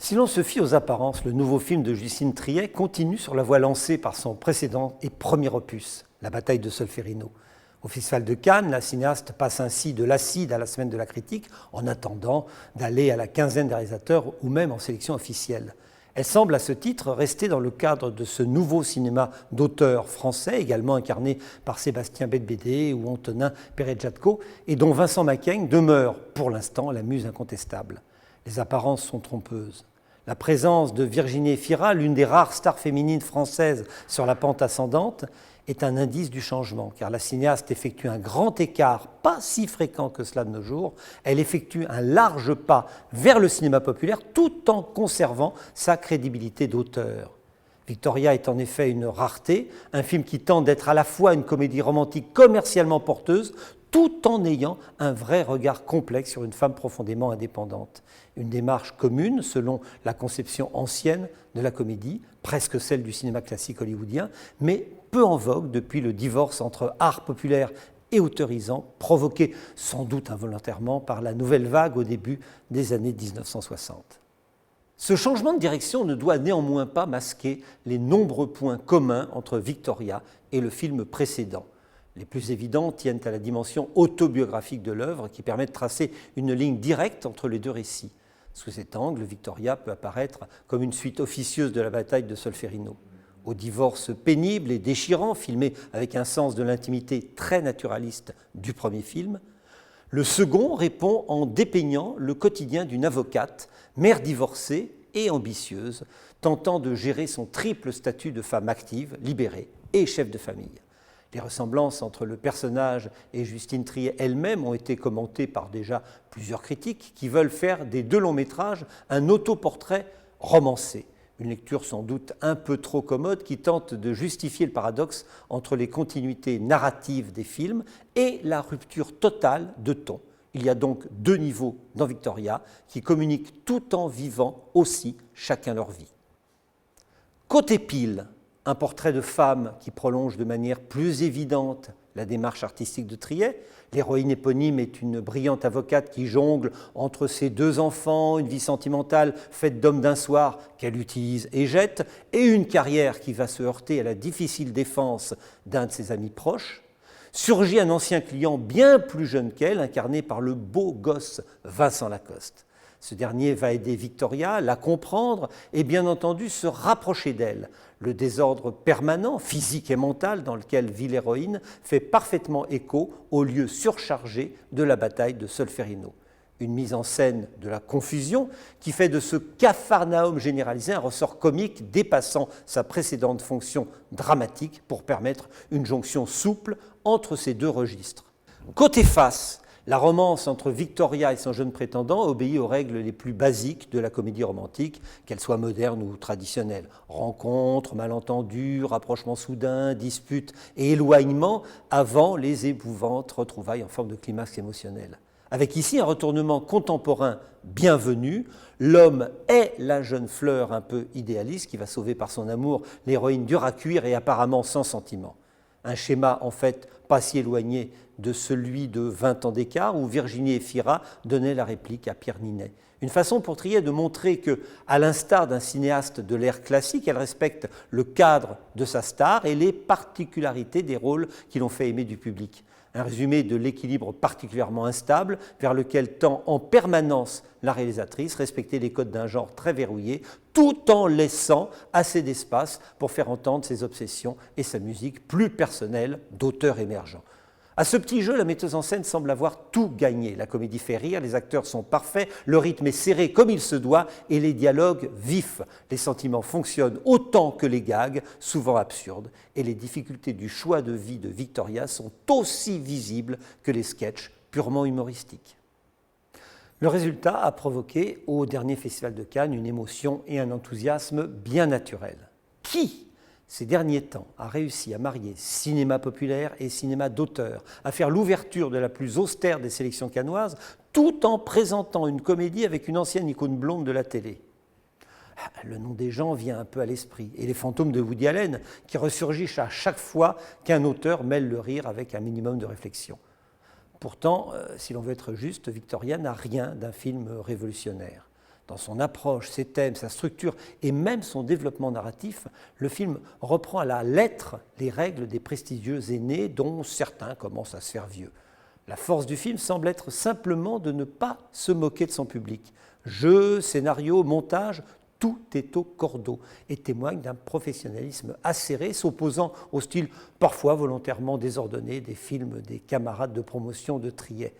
Si l'on se fie aux apparences, le nouveau film de Justine Triet continue sur la voie lancée par son précédent et premier opus, La bataille de Solferino. Au Festival de Cannes, la cinéaste passe ainsi de l'acide à la semaine de la critique, en attendant d'aller à la quinzaine des réalisateurs ou même en sélection officielle. Elle semble à ce titre rester dans le cadre de ce nouveau cinéma d'auteurs français, également incarné par Sébastien Beigbeder ou Antonin Perret-Jadco, et dont Vincent Macaigne demeure, pour l'instant, la muse incontestable. Les apparences sont trompeuses. La présence de Virginie Efira, l'une des rares stars féminines françaises sur la pente ascendante, est un indice du changement, car la cinéaste effectue un grand écart, pas si fréquent que cela de nos jours. Elle effectue un large pas vers le cinéma populaire tout en conservant sa crédibilité d'auteur. Victoria est en effet une rareté, un film qui tente d'être à la fois une comédie romantique commercialement porteuse, tout en ayant un vrai regard complexe sur une femme profondément indépendante. Une démarche commune selon la conception ancienne de la comédie, presque celle du cinéma classique hollywoodien, mais peu en vogue depuis le divorce entre art populaire et autorisant, provoqué sans doute involontairement par la nouvelle vague au début des années 1960. Ce changement de direction ne doit néanmoins pas masquer les nombreux points communs entre Victoria et le film précédent. Les plus évidents tiennent à la dimension autobiographique de l'œuvre qui permet de tracer une ligne directe entre les deux récits. Sous cet angle, Victoria peut apparaître comme une suite officieuse de la bataille de Solferino. Au divorce pénible et déchirant, filmé avec un sens de l'intimité très naturaliste du premier film, le second répond en dépeignant le quotidien d'une avocate, mère divorcée et ambitieuse, tentant de gérer son triple statut de femme active, libérée et chef de famille. Les ressemblances entre le personnage et Justine Triet elle-même ont été commentées par déjà plusieurs critiques qui veulent faire des deux longs métrages un autoportrait romancé. Une lecture sans doute un peu trop commode qui tente de justifier le paradoxe entre les continuités narratives des films et la rupture totale de ton. Il y a donc deux niveaux dans Victoria qui communiquent tout en vivant aussi chacun leur vie. Côté pile, un portrait de femme qui prolonge de manière plus évidente la démarche artistique de Triet. L'héroïne éponyme est une brillante avocate qui jongle entre ses deux enfants, une vie sentimentale faite d'hommes d'un soir qu'elle utilise et jette, et une carrière qui va se heurter à la difficile défense d'un de ses amis proches. Surgit un ancien client bien plus jeune qu'elle, incarné par le beau gosse Vincent Lacoste. Ce dernier va aider Victoria, la comprendre et bien entendu se rapprocher d'elle. Le désordre permanent, physique et mental, dans lequel vit l'héroïne, fait parfaitement écho au lieu surchargé de la bataille de Solferino. Une mise en scène de la confusion qui fait de ce capharnaüm généralisé un ressort comique dépassant sa précédente fonction dramatique pour permettre une jonction souple entre ces deux registres. Côté face, la romance entre Victoria et son jeune prétendant obéit aux règles les plus basiques de la comédie romantique, qu'elle soit moderne ou traditionnelle. Rencontres, malentendus, rapprochements soudains, disputes et éloignements avant les épouvantes retrouvailles en forme de climax émotionnel. Avec ici un retournement contemporain bienvenu, l'homme est la jeune fleur un peu idéaliste qui va sauver par son amour l'héroïne dure à cuire et apparemment sans sentiment. Un schéma en fait pas si éloigné de celui de 20 ans d'écart où Virginie Efira donnait la réplique à Pierre Ninet. Une façon pour Triet de montrer que, à l'instar d'un cinéaste de l'ère classique, elle respecte le cadre de sa star et les particularités des rôles qui l'ont fait aimer du public. Un résumé de l'équilibre particulièrement instable vers lequel tend en permanence la réalisatrice, respecter les codes d'un genre très verrouillé, tout en laissant assez d'espace pour faire entendre ses obsessions et sa musique plus personnelle d'auteur émergent. À ce petit jeu, la metteuse en scène semble avoir tout gagné. La comédie fait rire, les acteurs sont parfaits, le rythme est serré comme il se doit et les dialogues vifs. Les sentiments fonctionnent autant que les gags, souvent absurdes, et les difficultés du choix de vie de Victoria sont aussi visibles que les sketchs purement humoristiques. Le résultat a provoqué au dernier Festival de Cannes une émotion et un enthousiasme bien naturels. Qui ces derniers temps, a réussi à marier cinéma populaire et cinéma d'auteur, à faire l'ouverture de la plus austère des sélections cannoises, tout en présentant une comédie avec une ancienne icône blonde de la télé. Le nom des gens vient un peu à l'esprit, et les fantômes de Woody Allen, qui ressurgissent à chaque fois qu'un auteur mêle le rire avec un minimum de réflexion. Pourtant, si l'on veut être juste, Victoria n'a rien d'un film révolutionnaire. Dans son approche, ses thèmes, sa structure et même son développement narratif, le film reprend à la lettre les règles des prestigieux aînés dont certains commencent à se faire vieux. La force du film semble être simplement de ne pas se moquer de son public. Jeu, scénario, montage, tout est au cordeau et témoigne d'un professionnalisme acéré s'opposant au style parfois volontairement désordonné des films des camarades de promotion de Triet.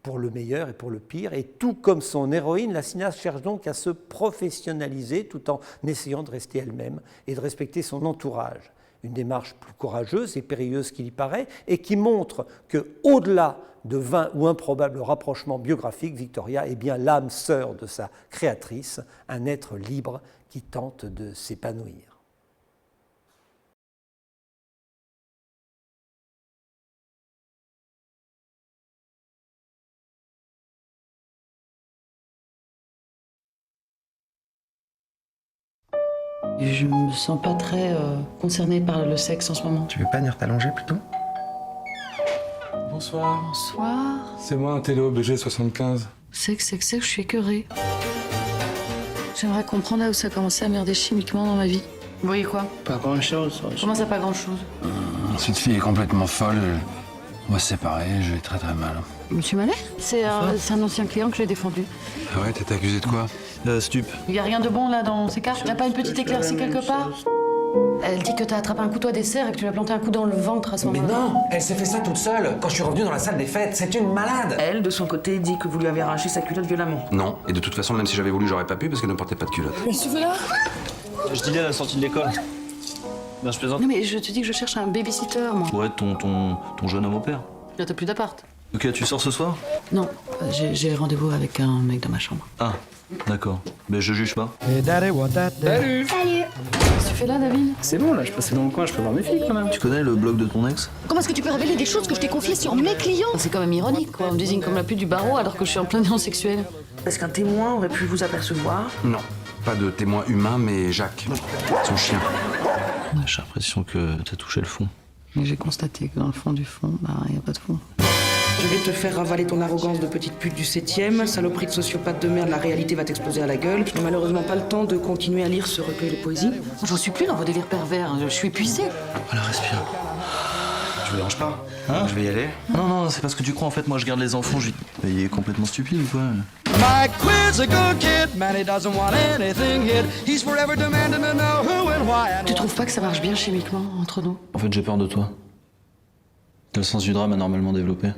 Pour le meilleur et pour le pire, et tout comme son héroïne, la cinéaste cherche donc à se professionnaliser tout en essayant de rester elle-même et de respecter son entourage. Une démarche plus courageuse et périlleuse qu'il y paraît, et qui montre qu'au-delà de vains ou improbables rapprochements biographiques, Victoria est bien l'âme sœur de sa créatrice, un être libre qui tente de s'épanouir. Je me sens pas très concernée par le sexe en ce moment. Tu veux pas venir t'allonger plutôt? Bonsoir. Bonsoir. C'est moi, un télo BG75. Sexe, je suis écœurée. J'aimerais comprendre là où ça a commencé à merder chimiquement dans ma vie. Vous voyez quoi? Pas grand-chose. Comment ça, pas grand-chose? Cette fille est complètement folle. On va se séparer, je vais très mal. Monsieur Mallet? C'est un ancien client que j'ai défendu. Ah ouais, t'es accusé de quoi? Stup. Il y a rien de bon là dans ces cartes? Y'a pas une petite éclaircie quelque part? Elle dit que t'as attrapé un couteau à dessert et que tu lui as planté un coup dans le ventre à ce Mais moment-là. non, elle s'est fait ça toute seule quand je suis revenu dans la salle des fêtes. C'est une malade. Elle, de son côté, dit que vous lui avez arraché sa culotte violemment. Non, et de toute façon, même si j'avais voulu, j'aurais pas pu parce qu'elle ne portait pas de culotte. Je dînais à la sortie de l'école. Ben, je plaisante. Non mais je te dis que je cherche un babysitter, moi. Ouais, ton jeune homme au père. Là, t'as plus d'appart? Ok, tu sors ce soir? Non, j'ai rendez-vous avec un mec dans ma chambre. Ah, d'accord. Ben, je juge pas. Qu'est-ce que tu fais là, David? C'est bon, là, je passais dans le coin, je peux voir mes filles quand même. Tu connais le blog de ton ex? Comment est-ce que tu peux révéler des choses que je t'ai confiées sur mes clients? C'est quand même ironique, quoi. On me désigne comme la pute du barreau alors que je suis en plein néant sexuel. Est-ce qu'un témoin aurait pu vous apercevoir? Non, pas de témoin humain, mais Jacques, son chien. J'ai l'impression que t'as touché le fond. Mais j'ai constaté que dans le fond du fond, y a pas de fond. Je vais te faire avaler ton arrogance de petite pute du 7e, saloperie de sociopathe de merde, la réalité va t'exploser à la gueule. Je n'ai malheureusement pas le temps de continuer à lire ce recueil de poésie. J'en suis plus dans vos délires pervers, je suis épuisée. Voilà, respire. Je vous dérange pas? Hein? Je vais y aller? Non, c'est parce que tu crois, en fait, moi je garde les enfants, Mais il est complètement stupide ou quoi? Mike Quinn's a good kid, man, he doesn't want anything hid. He's forever demanding to know who and why. Tu trouves pas que ça marche bien chimiquement entre nous? En fait, j'ai peur de toi. T'as le sens du drame anormalement développé.